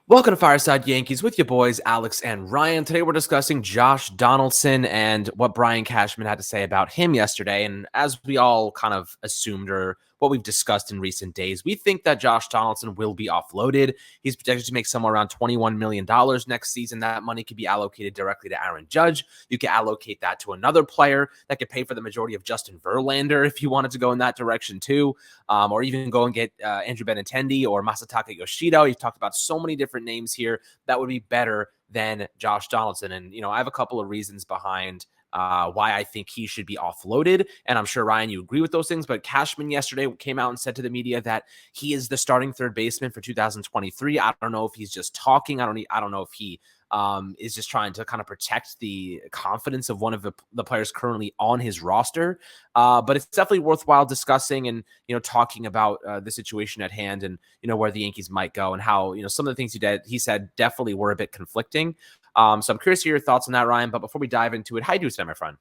Welcome to Fireside Yankees with your boys, Alex and Ryan. Today we're discussing Josh Donaldson and what Brian Cashman had to say about him yesterday. And as we all kind of assumed, or what we've discussed in recent days, we think that Josh Donaldson will be offloaded. He's projected to make somewhere around $21 million next season. That money could be allocated directly to Aaron Judge. You could allocate that to another player that could pay for the majority of Justin Verlander if you wanted to go in that direction too, or even go and get Andrew Benintendi or Masataka Yoshida. You've talked about so many different names here that would be better than Josh Donaldson. And, I have a couple of reasons behind why I think he should be offloaded. And I'm sure, Ryan, you agree with those things. But Cashman yesterday came out and said to the media that he is the starting third baseman for 2023. I don't know if he's just talking. I don't know if he is just trying to kind of protect the confidence of one of the players currently on his roster. But it's definitely worthwhile discussing and, talking about the situation at hand and, where the Yankees might go and how, some of the things he said definitely were a bit conflicting. So I'm curious to hear your thoughts on that, Ryan. But before we dive into it, how you doing today, my friend?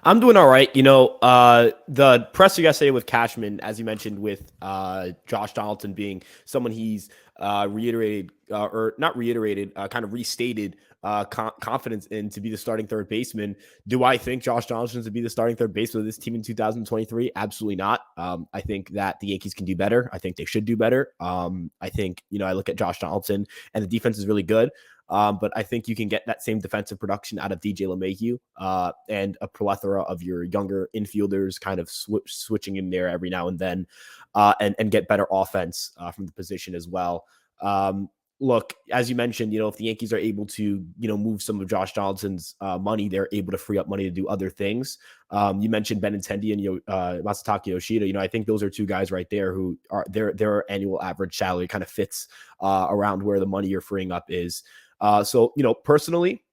I'm doing all right. The presser yesterday with Cashman, as you mentioned, with Josh Donaldson being someone he's reiterated or not reiterated, kind of restated confidence in to be the starting third baseman. Do I think Josh Donaldson to be the starting third baseman of this team in 2023? Absolutely not. I think that the Yankees can do better. I think they should do better. I think, I look at Josh Donaldson and the defense is really good. But I think you can get that same defensive production out of DJ LeMahieu and a plethora of your younger infielders kind of switching in there every now and then and get better offense from the position as well. Look, as you mentioned, if the Yankees are able to, move some of Josh Donaldson's money, they're able to free up money to do other things. You mentioned Benintendi and Masataka Yoshida. I think those are two guys right there who are their annual average salary kind of fits around where the money you're freeing up is. So, personally,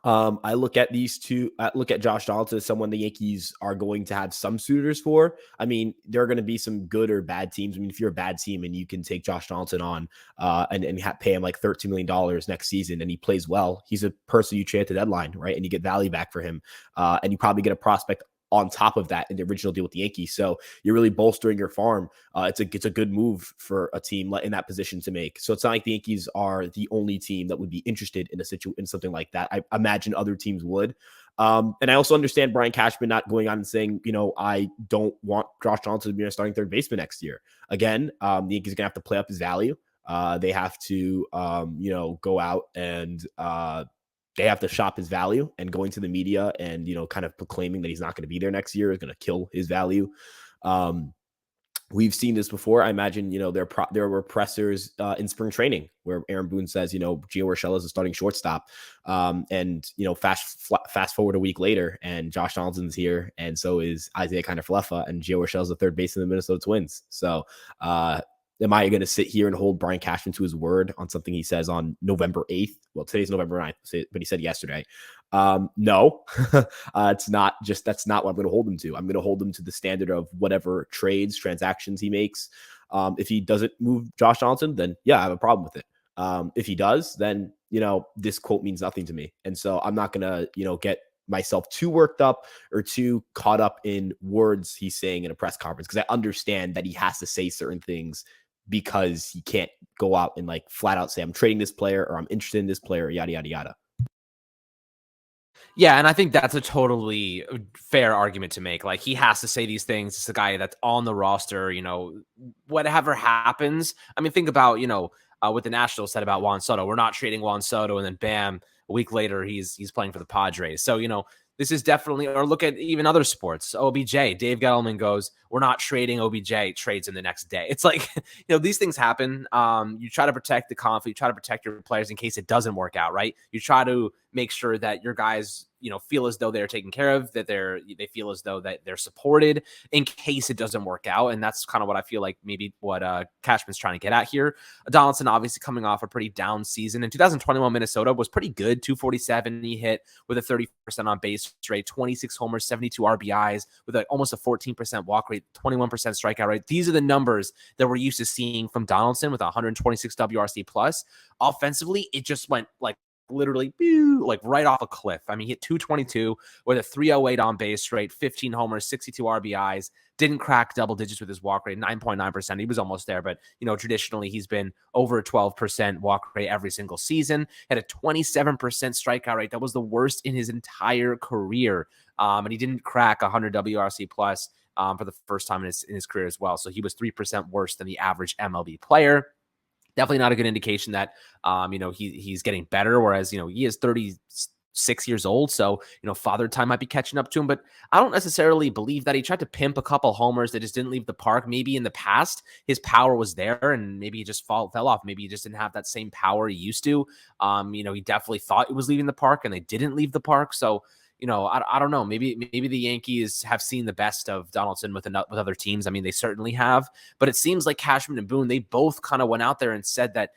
I look at these two, look at Josh Donaldson as someone the Yankees are going to have some suitors for. I mean, there are going to be some good or bad teams. I mean, if you're a bad team and you can take Josh Donaldson on and pay him like $13 million next season and he plays well, he's a person you trade at the deadline, right? And you get value back for him. And you probably get a prospect on top of that in the original deal with the Yankees. So you're really bolstering your farm. It's a good move for a team in that position to make. So it's not like the Yankees are the only team that would be interested in something like that. I imagine other teams would. And I also understand Brian Cashman not going on and saying, I don't want Josh Donaldson to be a starting third baseman next year. Again, the Yankees are going to have to play up his value. They have to, go out and, they have to shop his value, and going to the media and, kind of proclaiming that he's not going to be there next year is going to kill his value. We've seen this before. I imagine, there were pressers in spring training where Aaron Boone says, Gio Urshela is a starting shortstop. And, fast forward a week later and Josh Donaldson's here. And so is Isaiah Kiner-Falefa, and Gio Urshela is the third baseman of the Minnesota Twins. So, am I going to sit here and hold Brian Cashman to his word on something he says on November 8th? Well, today's November 9th, but he said yesterday. No, that's not what I'm going to hold him to. I'm going to hold him to the standard of whatever transactions he makes. If he doesn't move Josh Donaldson, then yeah, I have a problem with it. If he does, then, this quote means nothing to me. And so I'm not going to, get myself too worked up or too caught up in words he's saying in a press conference, because I understand that he has to say certain things because he can't go out and like flat out say, I'm trading this player or I'm interested in this player, yada, yada, yada. Yeah, and I think that's a totally fair argument to make. Like, he has to say these things. It's a guy that's on the roster, whatever happens. I mean, think about, what the Nationals said about Juan Soto. We're not trading Juan Soto, and then bam, a week later, he's playing for the Padres. So, this is definitely, or look at even other sports. OBJ, Dave Gettleman goes, we're not trading OBJ, trades in the next day. It's like, these things happen. You try to protect the conflict, you try to protect your players in case it doesn't work out, right? You try to make sure that your guys, feel as though they're taken care of, that they feel as though that they're supported in case it doesn't work out. And that's kind of what I feel like maybe what Cashman's trying to get at here. Donaldson obviously coming off a pretty down season. In 2021, Minnesota was pretty good. 247 he hit with a 30% on base rate, 26 homers, 72 RBIs with almost a 14% walk rate, 21% strikeout rate. These are the numbers that we're used to seeing from Donaldson with 126 WRC plus. Offensively, it just went like literally like right off a cliff. I mean, he hit 222 with a 308 on base rate, 15 homers, 62 RBIs. Didn't crack double digits with his walk rate, 9.9%. He was almost there, but traditionally he's been over a 12% walk rate every single season. Had a 27% strikeout rate. That was the worst in his entire career. And he didn't crack 100 WRC plus for the first time in his career as well. So he was 3% worse than the average MLB player. Definitely not a good indication that he's getting better. Whereas he is 36 years old, so father time might be catching up to him. But I don't necessarily believe that. He tried to pimp a couple homers that just didn't leave the park. Maybe in the past his power was there, and maybe he just fell off. Maybe he just didn't have that same power he used to. He definitely thought it was leaving the park, and they didn't leave the park. So I don't know. Maybe the Yankees have seen the best of Donaldson with other teams. I mean, they certainly have. But it seems like Cashman and Boone, they both kind of went out there and said that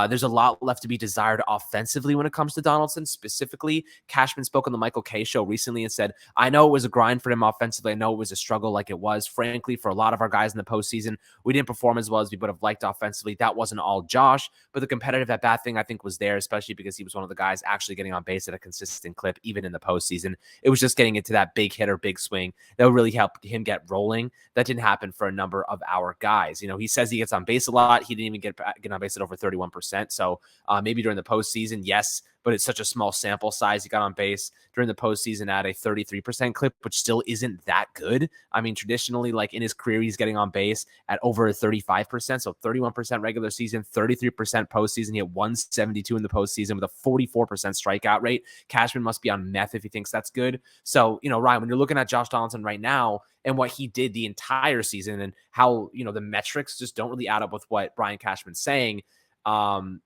there's a lot left to be desired offensively when it comes to Donaldson. Specifically, Cashman spoke on the Michael Kay show recently and said, I know it was a grind for him offensively. I know it was a struggle like it was. Frankly, for a lot of our guys in the postseason, we didn't perform as well as we would have liked offensively. That wasn't all Josh, but the competitive at-bat thing I think was there, especially because he was one of the guys actually getting on base at a consistent clip, even in the postseason. It was just getting into that big hitter, big swing that would really help him get rolling. That didn't happen for a number of our guys. He says he gets on base a lot. He didn't even get on base at over 31%. So maybe during the postseason, yes, but it's such a small sample size. He got on base during the postseason at a 33% clip, which still isn't that good. I mean, traditionally, like in his career, he's getting on base at over 35%. So 31% regular season, 33% postseason. He had 172 in the postseason with a 44% strikeout rate. Cashman must be on meth if he thinks that's good. So, Ryan, when you're looking at Josh Donaldson right now and what he did the entire season and how, the metrics just don't really add up with what Brian Cashman's saying, do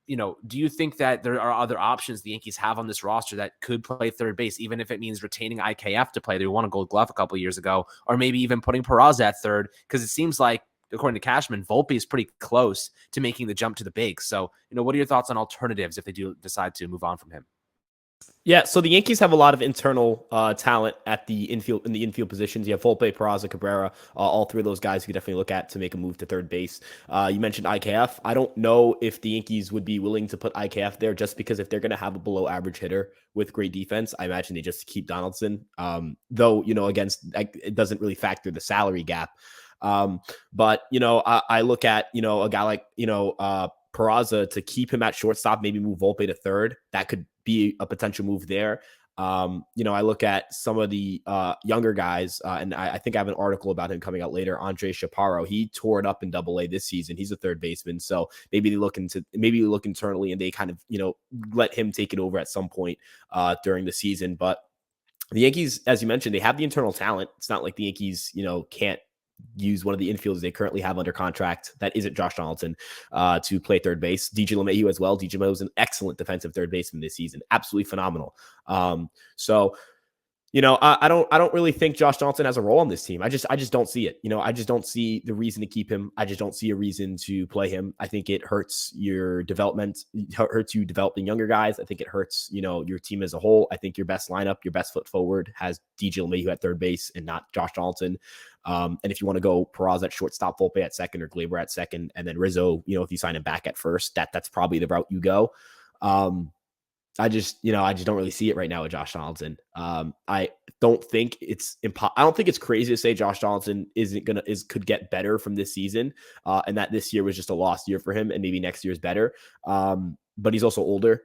you think that there are other options the Yankees have on this roster that could play third base, even if it means retaining IKF to play? They won a Gold Glove a couple of years ago, or maybe even putting Peraza at third, because it seems like, according to Cashman, Volpe is pretty close to making the jump to the bigs. So, what are your thoughts on alternatives if they do decide to move on from him? Yeah, so the Yankees have a lot of internal talent at the infield positions. You have Volpe, Peraza, Cabrera, all three of those guys you could definitely look at to make a move to third base. You mentioned IKF. I don't know if the Yankees would be willing to put IKF there just because if they're going to have a below average hitter with great defense, I imagine they just keep Donaldson. Though, against it doesn't really factor the salary gap. But I look at a guy like Peraza to keep him at shortstop, maybe move Volpe to third. That could be a potential move there. I look at some of the younger guys, and I think I have an article about him coming out later. Andre Chaparro, he tore it up in Double-A this season. He's a third baseman, so maybe they look internally and they kind of let him take it over at some point during the season. But the Yankees, as you mentioned, they have the internal talent. It's not like the Yankees, can't use one of the infielders they currently have under contract that isn't Josh Donaldson to play third base. DJ LeMahieu as well. DJ LeMahieu is an excellent defensive third baseman this season. Absolutely phenomenal. I don't really think Josh Donaldson has a role on this team. I just don't see it. I just don't see the reason to keep him. I just don't see a reason to play him. I think it hurts your development. It hurts you developing younger guys. I think it hurts, your team as a whole. I think your best lineup, your best foot forward has DJ LeMahieu at third base and not Josh Donaldson. And if you want to go Peraza at shortstop, Volpe at second, or Gleyber at second, and then Rizzo, if you sign him back at first, that's probably the route you go. I just don't really see it right now with Josh Donaldson. I don't think it's I don't think it's crazy to say Josh Donaldson could get better from this season, and that this year was just a lost year for him, and maybe next year is better. But he's also older.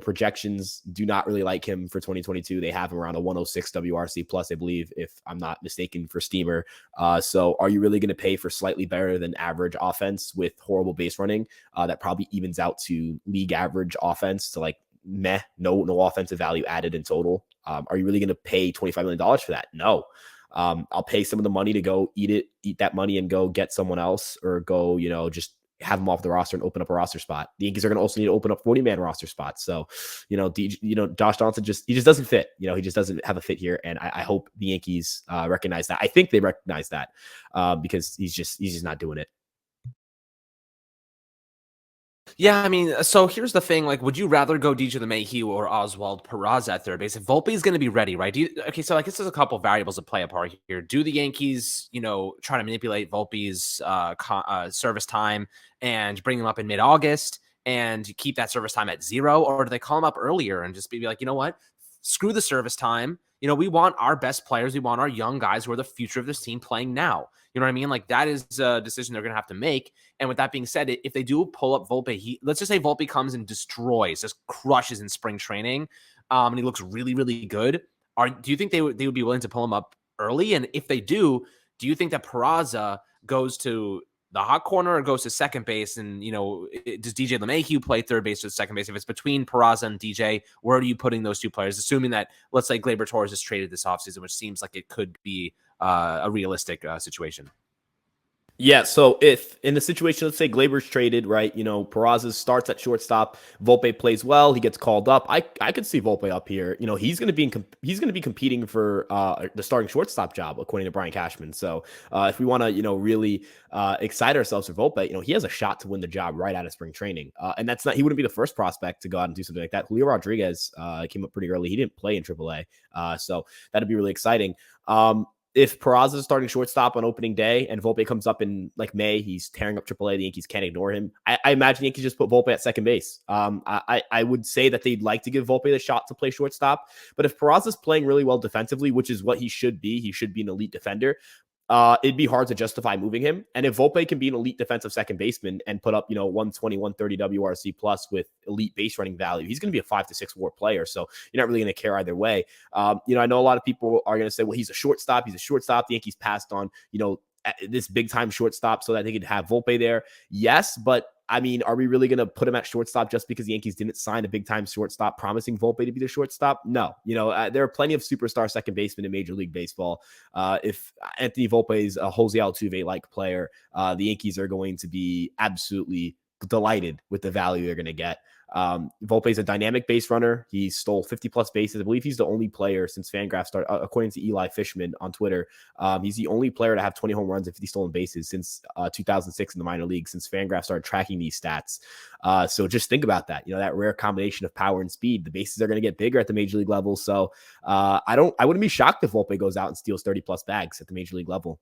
Projections do not really like him for 2022. They have him around a 106 WRC plus, I believe, if I'm not mistaken, for Steamer. So are you really going to pay for slightly better than average offense with horrible base running? That probably evens out to league average offense to like no offensive value added in total. Are you really going to pay $25 million for that? No. I'll pay some of the money to go eat that money and go get someone else, or go, just have him off the roster and open up a roster spot. The Yankees are going to also need to open up 40-man roster spots. So, Josh Donaldson he just doesn't fit. He just doesn't have a fit here. And I hope the Yankees recognize that. I think they recognize that because he's just not doing it. Yeah, I mean, so here's the thing. Like, would you rather go DJ LeMahieu or Oswald Peraza at third base? If Volpe is going to be ready, right? So I guess there's a couple variables that play a part here. Do the Yankees, try to manipulate Volpe's service time and bring him up in mid-August and you keep that service time at 0? Or do they call him up earlier and just be like, you know what? Screw the service time. We want our best players. We want our young guys who are the future of this team playing now. You know what I mean? Like, that is a decision they're going to have to make. And with that being said, if they do pull up Volpe, let's just say Volpe comes and destroys, just crushes in spring training, and he looks really, really good. Do you think they would be willing to pull him up early? And if they do you think that Peraza goes to the hot corner or goes to second base? And, does DJ LeMahieu play third base or second base? If it's between Peraza and DJ, where are you putting those two players? Assuming that, let's say, Gleyber Torres is traded this offseason, which seems like it could be a realistic situation. Yeah, so if in the situation, let's say Gleyber's traded, right? Peraza starts at shortstop, Volpe plays well, he gets called up. I could see Volpe up here. He's going to be competing for the starting shortstop job, according to Brian Cashman. So if we want to, really excite ourselves for Volpe, he has a shot to win the job right out of spring training. And he wouldn't be the first prospect to go out and do something like that. Julio Rodriguez came up pretty early. He didn't play in AAA, so that'd be really exciting. If Peraza is starting shortstop on opening day and Volpe comes up in like May, he's tearing up AAA. The Yankees can't ignore him. I imagine the Yankees just put Volpe at second base. I would say that they'd like to give Volpe the shot to play shortstop. But if Peraza's playing really well defensively, which is what he should be an elite defender. It'd be hard to justify moving him. And if Volpe can be an elite defensive second baseman and put up, 120, 130 WRC plus with elite base running value, he's going to be a 5 to 6 WAR player. So you're not really going to care either way. I know a lot of people are going to say, well, he's a shortstop. The Yankees passed on, this big time shortstop so that they could have Volpe there. Yes, but I mean, are we really going to put him at shortstop just because the Yankees didn't sign a big time shortstop promising Volpe to be the shortstop? No, there are plenty of superstar second basemen in Major League Baseball. If Anthony Volpe is a Jose Altuve-like player, the Yankees are going to be absolutely delighted with the value they're going to get. Volpe is a dynamic base runner. He stole 50 plus bases. I believe he's the only player since Fangraphs started, according to Eli Fishman on Twitter. He's the only player to have 20 home runs and 50 stolen bases since 2006 in the minor league, since Fangraphs started tracking these stats. So just think about that. That rare combination of power and speed. The bases are going to get bigger at the major league level. So I wouldn't be shocked if Volpe goes out and steals 30 plus bags at the major league level.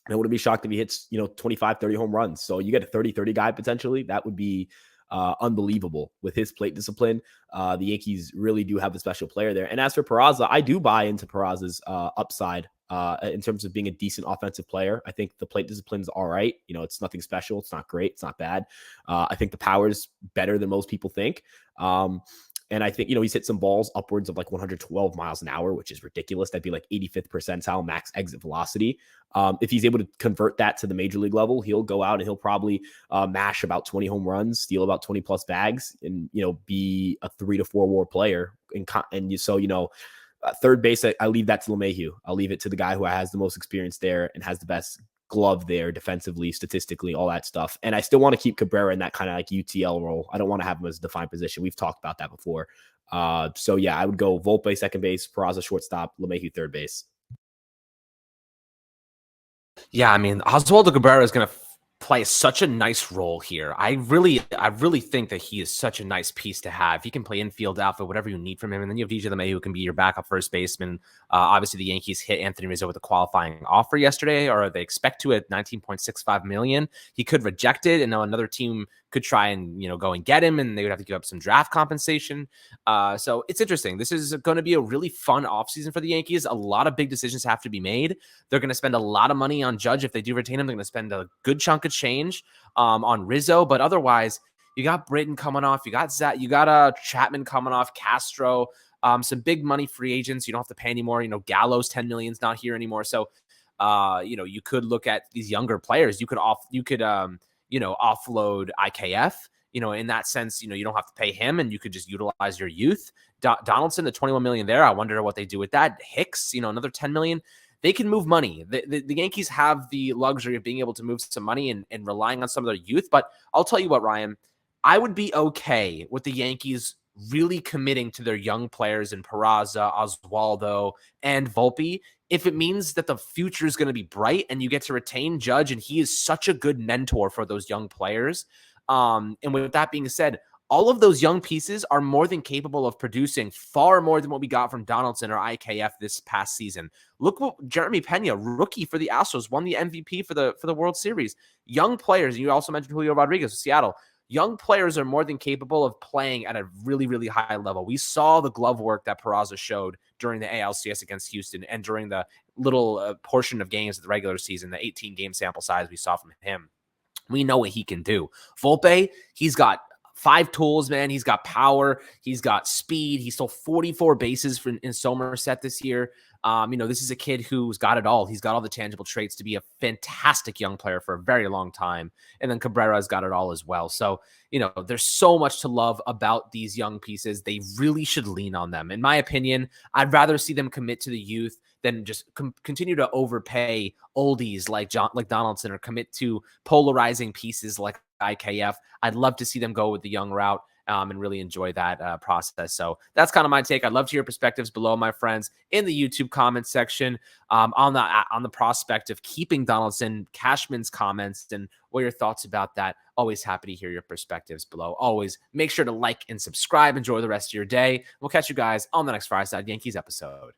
And I wouldn't be shocked if he hits 25, 30 home runs. So you get a 30-30 guy potentially. That would be unbelievable with his plate discipline. The Yankees really do have a special player there. And as for Peraza, I do buy into Peraza's upside in terms of being a decent offensive player. I think the plate discipline's all right. It's nothing special. It's not great. It's not bad. I think the power is better than most people think. And I think, he's hit some balls upwards of like 112 miles an hour, which is ridiculous. That'd be like 85th percentile max exit velocity. If he's able to convert that to the major league level, he'll go out and he'll probably mash about 20 home runs, steal about 20 plus bags, and, be a 3 to 4 WAR player. Third base, I leave that to LeMahieu. I'll leave it to the guy who has the most experience there and has the best glove there defensively, statistically, all that stuff. And I still want to keep Cabrera in that kind of like UTL role. I don't want to have him as a defined position. We've talked about that before. So yeah, I would go Volpe second base, Peraza shortstop, LeMahieu third base. Yeah, I mean, Oswaldo Cabrera is going to play such a nice role here. I really think that he is such a nice piece to have. He can play infield, outfield, whatever you need from him. And then you have DJ LeMahieu, who can be your backup first baseman. Obviously, the Yankees hit Anthony Rizzo with a qualifying offer yesterday, or they expect to at $19.65 million. He could reject it, and now another team could try and go and get him, and they would have to give up some draft compensation. So it's interesting. This is going to be a really fun offseason for the Yankees. A lot of big decisions have to be made. They're going to spend a lot of money on Judge if they do retain him. They're going to spend a good chunk of change on Rizzo, but otherwise, you got Britton coming off. You got Zach. You got Chapman coming off. Castro. Some big money free agents. You don't have to pay anymore. Gallo's $10 million is not here anymore. So, you could look at these younger players. You could offload IKF, in that sense, you don't have to pay him and you could just utilize your youth. Donaldson, the $21 million there. I wonder what they do with that. Hicks, another $10 million. They can move money. The Yankees have the luxury of being able to move some money and relying on some of their youth. But I'll tell you what, Ryan, I would be okay with the Yankees really committing to their young players in Peraza, Oswaldo, and Volpe if it means that the future is going to be bright and you get to retain Judge, and he is such a good mentor for those young players. And with that being said, all of those young pieces are more than capable of producing far more than what we got from Donaldson or IKF this past season. Look what Jeremy Pena, rookie for the Astros, won the MVP for the World Series. Young players, and you also mentioned Julio Rodriguez of Seattle. young players are more than capable of playing at a really, really high level. We saw the glove work that Peraza showed during the ALCS against Houston and during the little portion of games of the regular season, the 18 game sample size we saw from him. We know what he can do. Volpe, he's got 5 tools, man. He's got power. He's got speed. He stole 44 bases in Somerset this year. This is a kid who's got it all. He's got all the tangible traits to be a fantastic young player for a very long time. And then Cabrera's got it all as well. So, there's so much to love about these young pieces. They really should lean on them. In my opinion, I'd rather see them commit to the youth than just continue to overpay oldies like Donaldson or commit to polarizing pieces like IKF. I'd love to see them go with the young route and really enjoy that process. So that's kind of my take. I'd love to hear perspectives below, my friends, in the YouTube comment section on the prospect of keeping Donaldson, Cashman's comments, and what your thoughts about that. Always happy to hear your perspectives below. Always make sure to like and subscribe. Enjoy the rest of your day. We'll catch you guys on the next Fireside Yankees episode.